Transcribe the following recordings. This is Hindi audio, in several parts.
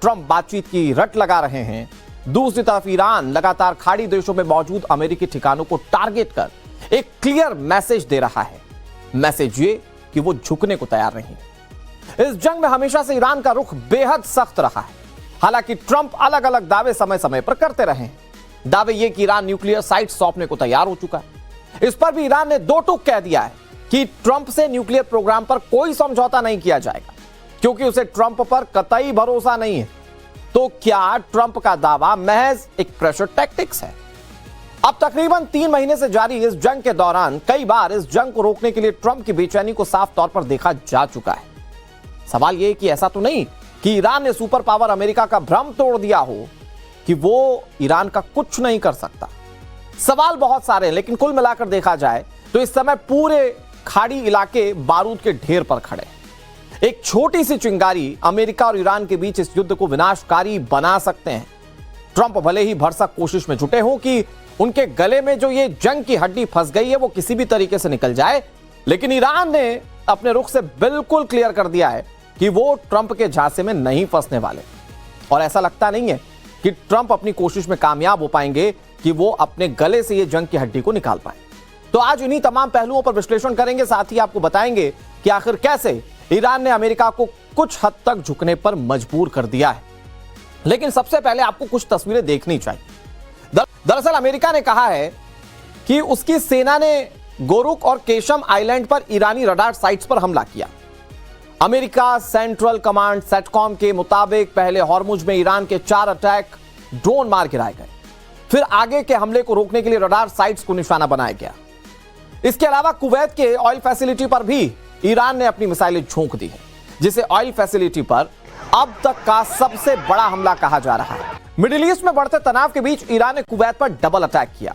ट्रंप बातचीत की रट लगा रहे हैं, दूसरी तरफ ईरान लगातार खाड़ी देशों में मौजूद अमेरिकी ठिकानों को टारगेट कर एक क्लियर मैसेज दे रहा है। मैसेज ये कि वो झुकने को तैयार नहीं है। इस जंग में हमेशा से ईरान का रुख बेहद सख्त रहा है। हालांकि ट्रंप अलग अलग दावे समय समय पर करते रहे हैं। दावे ये कि ईरान न्यूक्लियर साइट सौंपने को तैयार हो चुका है। इस पर भी ईरान ने दो टूक कह दिया है कि ट्रंप से न्यूक्लियर प्रोग्राम पर कोई समझौता नहीं किया जाएगा, क्योंकि उसे ट्रंप पर कतई भरोसा नहीं है। तो क्या ट्रंप का दावा महज एक प्रेशर टैक्टिक्स है? अब तकरीबन 3 महीने से जारी इस जंग के दौरान कई बार इस जंग को रोकने के लिए ट्रंप की बेचैनी को साफ तौर पर देखा जा चुका है। सवाल यह कि ऐसा तो नहीं कि ईरान ने सुपर पावर अमेरिका का भ्रम तोड़ दिया हो कि वो ईरान का कुछ नहीं कर सकता। सवाल बहुत सारे हैं, लेकिन कुल मिलाकर देखा जाए तो इस समय पूरे खाड़ी इलाके बारूद के ढेर पर खड़े हैं। एक छोटी सी चिंगारी अमेरिका और ईरान के बीच इस युद्ध को विनाशकारी बना सकते हैं। ट्रंप भले ही भरसक कोशिश में जुटे हों कि उनके गले में जो ये जंग की हड्डी फंस गई है वो किसी भी तरीके से निकल जाए, लेकिन ईरान ने अपने रुख से बिल्कुल क्लियर कर दिया है कि वो ट्रंप के झांसे में नहीं फंसने वाले। और ऐसा लगता नहीं है कि ट्रंप अपनी कोशिश में कामयाब हो पाएंगे कि वो अपने गले से ये जंग की हड्डी को निकाल पाए। तो आज इन्हीं तमाम पहलुओं पर विश्लेषण करेंगे, साथ ही आपको बताएंगे कि आखिर कैसे ईरान ने अमेरिका को कुछ हद तक झुकने पर मजबूर कर दिया है। लेकिन सबसे पहले आपको कुछ तस्वीरें देखनी चाहिए। दरअसल अमेरिका ने कहा है कि उसकी सेना ने गोरुक और केशम आइलैंड पर ईरानी रडार साइट्स पर हमला किया। अमेरिका सेंट्रल कमांड सेटकॉम के मुताबिक पहले हॉर्मुज में ईरान के 4 अटैक ड्रोन मार गिराए गए, फिर आगे के हमले को रोकने के लिए रडार साइट्स को निशाना बनाया गया। इसके अलावा कुवैत के ऑयल फैसिलिटी पर भी ईरान ने अपनी मिसाइलें झोंक दी है, जिसे ऑयल फैसिलिटी पर अब तक का सबसे बड़ा हमला कहा जा रहा है। मिडिल ईस्ट में बढ़ते तनाव के बीच ईरान ने कुवैत पर डबल अटैक किया।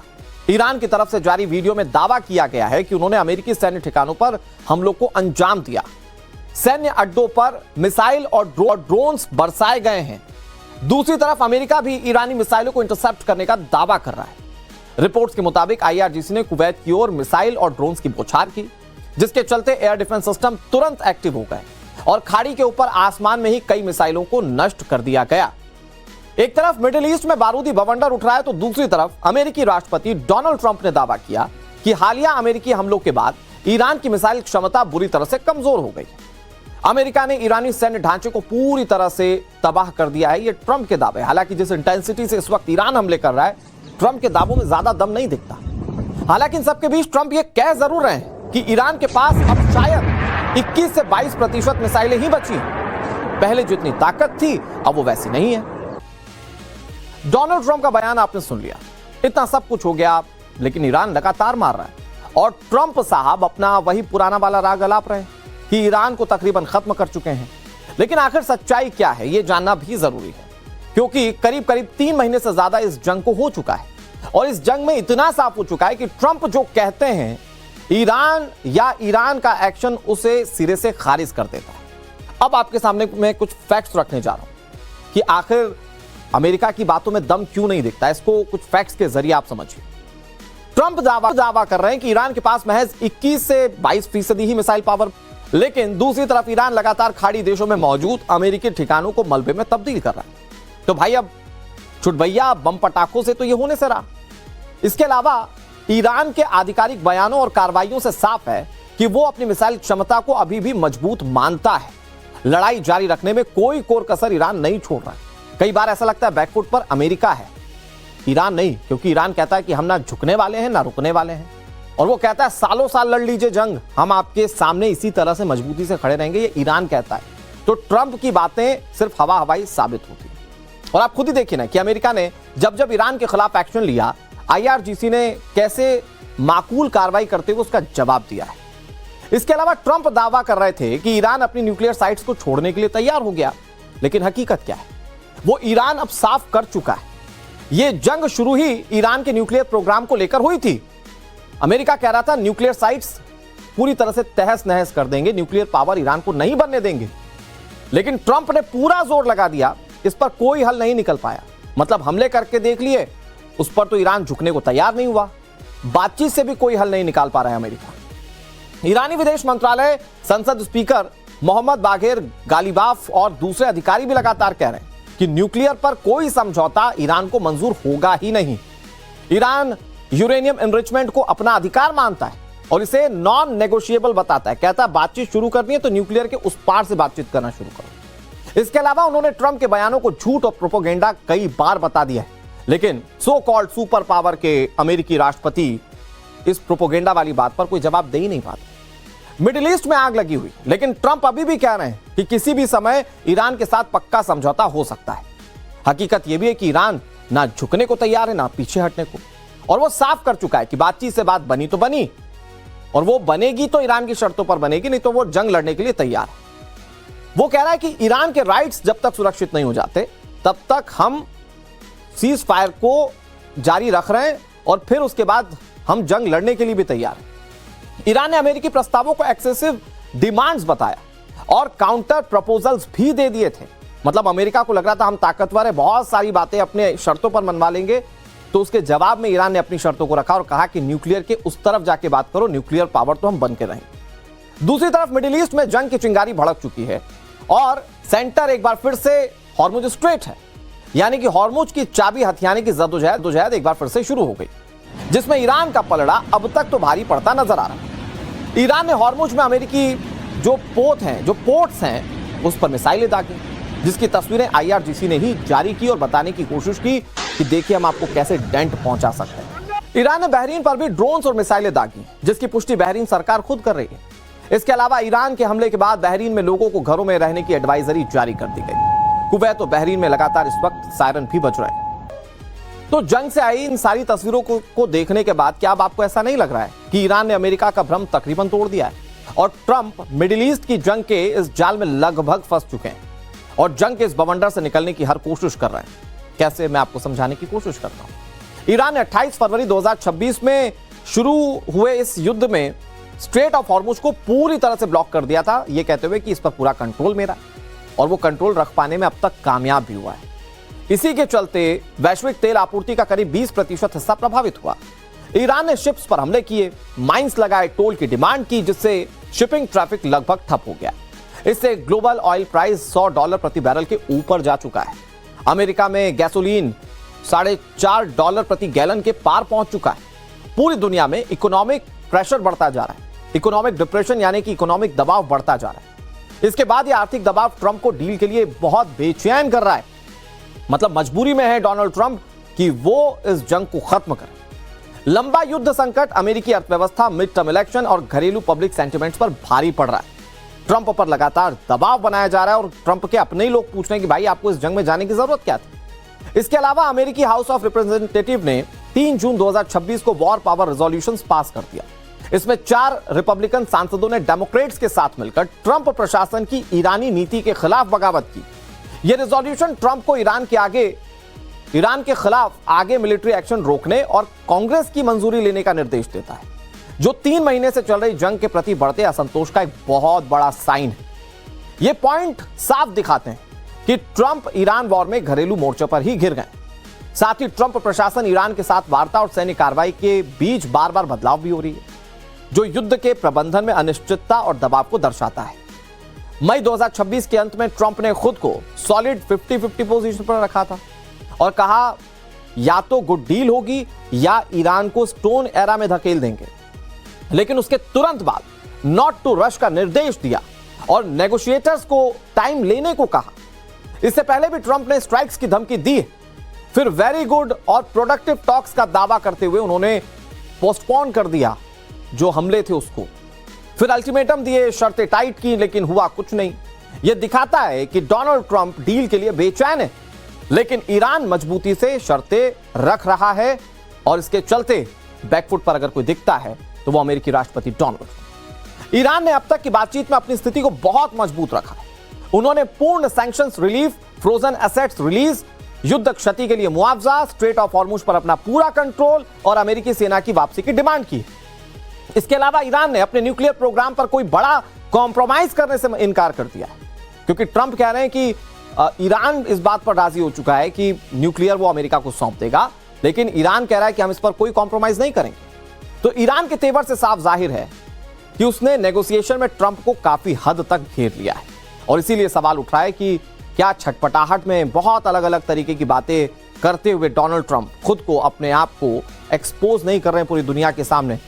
ईरान की तरफ से जारी वीडियो में दावा किया गया है कि उन्होंने अमेरिकी सैन्य ठिकानों पर हमलों को अंजाम दिया। सैन्य अड्डों पर मिसाइल और ड्रोन्स बरसाए गए हैं। दूसरी तरफ अमेरिका भी ईरानी मिसाइलों को इंटरसेप्ट करने का दावा कर रहा है। रिपोर्ट्स के मुताबिक IRGC ने कुवैत की ओर मिसाइल और ड्रोन्स की बौछार की, जिसके चलते एयर डिफेंस सिस्टम तुरंत एक्टिव हो गए और खाड़ी के ऊपर आसमान में ही कई मिसाइलों को नष्ट कर दिया गया। एक तरफ मिडिल ईस्ट में बारूदी बवंडर उठ रहा है, तो दूसरी तरफ अमेरिकी राष्ट्रपति डोनाल्ड ट्रंप ने दावा किया कि हालिया अमेरिकी हमलों के बाद ईरान की मिसाइल क्षमता बुरी तरह से कमजोर हो गई। अमेरिका ने ईरानी सैन्य ढांचे को पूरी तरह से तबाह कर दिया है, ये ट्रंप के दावे। हालांकि जिस इंटेंसिटी से इस वक्त ईरान हमले कर रहा है, ट्रंप के दावों में ज्यादा दम नहीं दिखता। हालांकि इन सबके बीच ट्रंप ये कह जरूर रहे हैं कि ईरान के पास अब शायद 21 से 22% मिसाइलें ही बची हैं। पहले जितनी ताकत थी अब वो वैसी नहीं है। डोनाल्ड ट्रंप का बयान आपने सुन लिया। इतना सब कुछ हो गया, लेकिन ईरान लगातार मार रहा है और ट्रंप साहब अपना वही पुराना वाला राग अलाप रहे हैं कि ईरान को तकरीबन खत्म कर चुके हैं। लेकिन आखिर सच्चाई क्या है, यह जानना भी जरूरी है, क्योंकि करीब करीब 3 महीने से ज्यादा इस जंग को हो चुका है और इस जंग में इतना साफ हो चुका है कि ट्रंप जो कहते हैं ईरान या ईरान का एक्शन उसे सिरे से खारिज कर देता है। अब आपके सामने मैं कुछ फैक्ट्स रखने जा रहा हूं कि आखिर अमेरिका की बातों में दम क्यों नहीं दिखता। इसको कुछ फैक्ट्स के जरिए आप समझिए। ट्रंप दावा कर रहे हैं कि ईरान के पास महज 21 से 22% ही मिसाइल पावर, लेकिन दूसरी तरफ ईरान लगातार खाड़ी देशों में मौजूद अमेरिकी ठिकानों को मलबे में तब्दील कर रहा है। तो भाई अब चुटभैया बम पटाखों से तो यह होने से रहा। इसके अलावा ईरान के आधिकारिक बयानों और कार्रवाइयों से साफ है कि वो अपनी मिसाइल क्षमता को अभी भी मजबूत मानता है। लड़ाई जारी रखने में कोई कोर कसर ईरान नहीं छोड़ रहा है। कई बार ऐसा लगता है बैकफुट पर अमेरिका है, ईरान नहीं, क्योंकि ईरान कहता है कि हम ना झुकने वाले हैं ना रुकने वाले हैं। और वो कहता है सालों साल लड़ लीजिए जंग, हम आपके सामने इसी तरह से मजबूती से खड़े रहेंगे, ये ईरान कहता है। तो ट्रंप की बातें सिर्फ हवा हवाई साबित होती है। और आप खुद ही देखिए ना कि अमेरिका ने जब जब ईरान के खिलाफ एक्शन लिया, IRGC ने कैसे माकूल कार्रवाई करते हुए उसका जवाब दिया है। इसके अलावा ट्रंप दावा कर रहे थे कि ईरान अपनी न्यूक्लियर साइट्स को छोड़ने के लिए तैयार हो गया, लेकिन हकीकत क्या है, वो ईरान अब साफ कर चुका है। यह जंग शुरू ही ईरान के न्यूक्लियर प्रोग्राम को लेकर हुई थी। अमेरिका कह रहा था न्यूक्लियर साइट्स पूरी तरह से तहस नहस कर देंगे, न्यूक्लियर पावर ईरान को नहीं बनने देंगे, लेकिन ट्रंप ने पूरा जोर लगा दिया, इस पर कोई हल नहीं निकल पाया। मतलब हमले करके देख लिए, उस पर तो ईरान झुकने को तैयार नहीं हुआ। बातचीत से भी कोई हल नहीं निकाल पा रहा है अमेरिका। ईरानी विदेश मंत्रालय, संसद स्पीकर मोहम्मद बाघेर गालिबाफ और दूसरे अधिकारी भी लगातार कह रहे हैं कि न्यूक्लियर पर कोई समझौता ईरान को मंजूर होगा ही नहीं। ईरान यूरेनियम एनरिचमेंट को अपना अधिकार मानता है और इसे नॉन नेगोशिएबल बताता है। कहता है बातचीत शुरू करनी है तो न्यूक्लियर के उस पार से बातचीत करना शुरू करो। इसके अलावा उन्होंने ट्रंप के बयानों को झूठ और प्रोपेगेंडा कई बार बता दिया है, लेकिन सो कॉल्ड सुपर पावर के अमेरिकी राष्ट्रपति इस प्रोपेगेंडा वाली बात पर कोई जवाब दे ही नहीं पाते। मिडिल ईस्ट में आग लगी हुई, लेकिन ट्रंप अभी भी कह रहे हैं कि किसी भी समय ईरान के साथ पक्का समझौता हो सकता है। हकीकत यह भी है कि ईरान ना झुकने को तैयार है ना पीछे हटने को, और वो साफ कर चुका है कि बातचीत से बात बनी तो बनी, और वो बनेगी तो ईरान की शर्तों पर बनेगी, नहीं तो वो जंग लड़ने के लिए तैयार है। वो कह रहा है कि ईरान के राइट्स जब तक सुरक्षित नहीं हो जाते तब तक हम सीज फायर को जारी रख रहे हैं और फिर उसके बाद हम जंग लड़ने के लिए भी तैयार हैं। ईरान ने अमेरिकी प्रस्तावों को एक्सेसिव डिमांड्स बताया और काउंटर प्रपोजल्स भी दे दिए थे। मतलब अमेरिका को लग रहा था हम ताकतवर है, बहुत सारी बातें अपने शर्तों पर मनवा लेंगे, तो उसके जवाब में ईरान ने अपनी शर्तों को रखा और कहा कि न्यूक्लियर के उस तरफ जाके बात करो, न्यूक्लियर पावर तो हम बन के रहेंगे। दूसरी तरफ मिडिल ईस्ट में जंग की चिंगारी भड़क चुकी है और सेंटर एक बार फिर से हॉर्मुज स्ट्रेट है, यानी कि हॉर्मुज की चाबी हथियाने की जद्दोजहद एक बार फिर से शुरू हो गई, जिसमें ईरान का पलड़ा अब तक तो भारी पड़ता नजर आ रहा है। ईरान ने हॉर्मुज में अमेरिकी जो पोर्ट्स हैं उस पर मिसाइलें दागी, जिसकी तस्वीरें IRGC ने ही जारी की और बताने की कोशिश की कि देखिए हम आपको कैसे डेंट पहुंचा सकते हैं। ईरान ने बहरीन पर भी ड्रोन्स और मिसाइलें दागी, जिसकी पुष्टि बहरीन सरकार खुद कर रही है। इसके अलावा ईरान के हमले के बाद बहरीन में लोगों को घरों में रहने की एडवाइजरी जारी कर दी गई। कुवैत और बहरीन में लगातार इस वक्त सायरन भी बज रहे हैं। तो जंग से आई इन सारी तस्वीरों को देखने के बाद क्या अब आपको ऐसा नहीं लग रहा है कि ईरान ने अमेरिका का भ्रम तकरीबन तोड़ दिया है और ट्रंप मिडिल ईस्ट की जंग के इस जाल में लगभग फंस चुके हैं और जंग के इस बवंडर से निकलने की हर कोशिश कर रहे हैं? कैसे, मैं आपको समझाने की कोशिश करता हूं। ईरान ने 28 फरवरी 2026 में शुरू हुए इस युद्ध में स्ट्रेट ऑफ हॉर्मुज को पूरी तरह से ब्लॉक कर दिया था, यह कहते हुए कि इस पर पूरा कंट्रोल मेरा, और वो कंट्रोल रख पाने में अब तक कामयाब भी हुआ है। इसी के चलते वैश्विक तेल आपूर्ति का करीब 20% हिस्सा प्रभावित हुआ। ईरान ने शिप्स पर हमले किए, माइंस लगाए, टोल की डिमांड की, जिससे शिपिंग ट्रैफिक लगभग ठप हो गया। इससे ग्लोबल ऑयल प्राइस $100 प्रति बैरल के ऊपर जा चुका है। अमेरिका में गैसोलीन $4.5 प्रति गैलन के पार पहुंच चुका है। पूरी दुनिया में इकोनॉमिक प्रेशर बढ़ता जा रहा है, इकोनॉमिक डिप्रेशन यानी कि इकोनॉमिक दबाव बढ़ता जा रहा है। इसके बाद यह आर्थिक दबाव ट्रंप को डील के लिए बहुत बेचैन कर रहा है। मतलब मजबूरी में है डोनाल्ड ट्रंप कि वो इस जंग को खत्म करे। लंबा युद्ध संकट, अमेरिकी अर्थव्यवस्था, मिड टर्म इलेक्शन और घरेलू पब्लिक सेंटिमेंट्स पर भारी पड़ रहा है। ट्रंप पर लगातार दबाव बनाया जा रहा है और ट्रंप के अपने ही लोग पूछ रहे हैं कि भाई आपको इस जंग में जाने की जरूरत क्या थी। इसके अलावा अमेरिकी हाउस ऑफ रिप्रेजेंटेटिव ने 3 जून 2026 को वॉर पावर रेजोल्यूशन पास कर दिया। इसमें 4 रिपब्लिकन सांसदों ने डेमोक्रेट्स के साथ मिलकर ट्रंप प्रशासन की ईरानी नीति के खिलाफ बगावत की। यह रेजोल्यूशन ट्रंप को ईरान के खिलाफ आगे मिलिट्री एक्शन रोकने और कांग्रेस की मंजूरी लेने का निर्देश देता है, जो 3 महीने से चल रही जंग के प्रति बढ़ते असंतोष का एक बहुत बड़ा साइन है। ये पॉइंट साफ दिखाते हैं कि ट्रंप ईरान वॉर में घरेलू मोर्चे पर ही घिर गए। साथ ही ट्रंप प्रशासन ईरान के साथ वार्ता और सैन्य कार्रवाई के बीच बार बार बदलाव भी हो रही है, जो युद्ध के प्रबंधन में अनिश्चितता और दबाव को दर्शाता है। मई 2026 के अंत में ट्रंप ने खुद को सॉलिड 50-50 पोजीशन पर रखा था और कहा या तो गुड डील होगी या ईरान को स्टोन एरा में धकेल देंगे। लेकिन उसके तुरंत बाद नॉट टू रश का निर्देश दिया और नेगोशिएटर्स को टाइम लेने को कहा। इससे पहले भी ट्रंप ने स्ट्राइक्स की धमकी दी, फिर वेरी गुड और प्रोडक्टिव टॉक्स का दावा करते हुए उन्होंने पोस्टपोन कर दिया जो हमले थे उसको, फिर अल्टीमेटम दिए, शर्तें टाइट की, लेकिन हुआ कुछ नहीं। यह दिखाता है कि डोनाल्ड ट्रंप डील के लिए बेचैन है, लेकिन ईरान मजबूती से शर्तें रख रहा है और इसके चलते बैकफुट पर अगर कोई दिखता है तो वो अमेरिकी राष्ट्रपति डोनाल्ड ट्रंप। ईरान ने अब तक की बातचीत में अपनी स्थिति को बहुत मजबूत रखा है। उन्होंने पूर्ण sanctions relief, frozen assets release, युद्ध क्षति के लिए मुआवजा, स्ट्रेट ऑफ हॉर्मुज पर अपना पूरा कंट्रोल और अमेरिकी सेना की वापसी की डिमांड की। इसके अलावा ईरान ने अपने न्यूक्लियर प्रोग्राम पर कोई बड़ा कॉम्प्रोमाइज करने से इनकार कर दिया है, क्योंकि ट्रंप कह रहे हैं कि ईरान इस बात पर राजी हो चुका है कि न्यूक्लियर वो अमेरिका को सौंप देगा, लेकिन ईरान कह रहा है कि हम इस पर कोई कॉम्प्रोमाइज नहीं करेंगे। तो ईरान के तेवर से साफ जाहिर है कि उसने नेगोशिएशन में ट्रंप को काफी हद तक घेर लिया है और इसीलिए सवाल उठ रहा है कि क्या छटपटाहट में बहुत अलग अलग तरीके की बातें करते हुए डोनाल्ड ट्रंप खुद को, अपने आप को एक्सपोज नहीं कर रहे हैं पूरी दुनिया के सामने?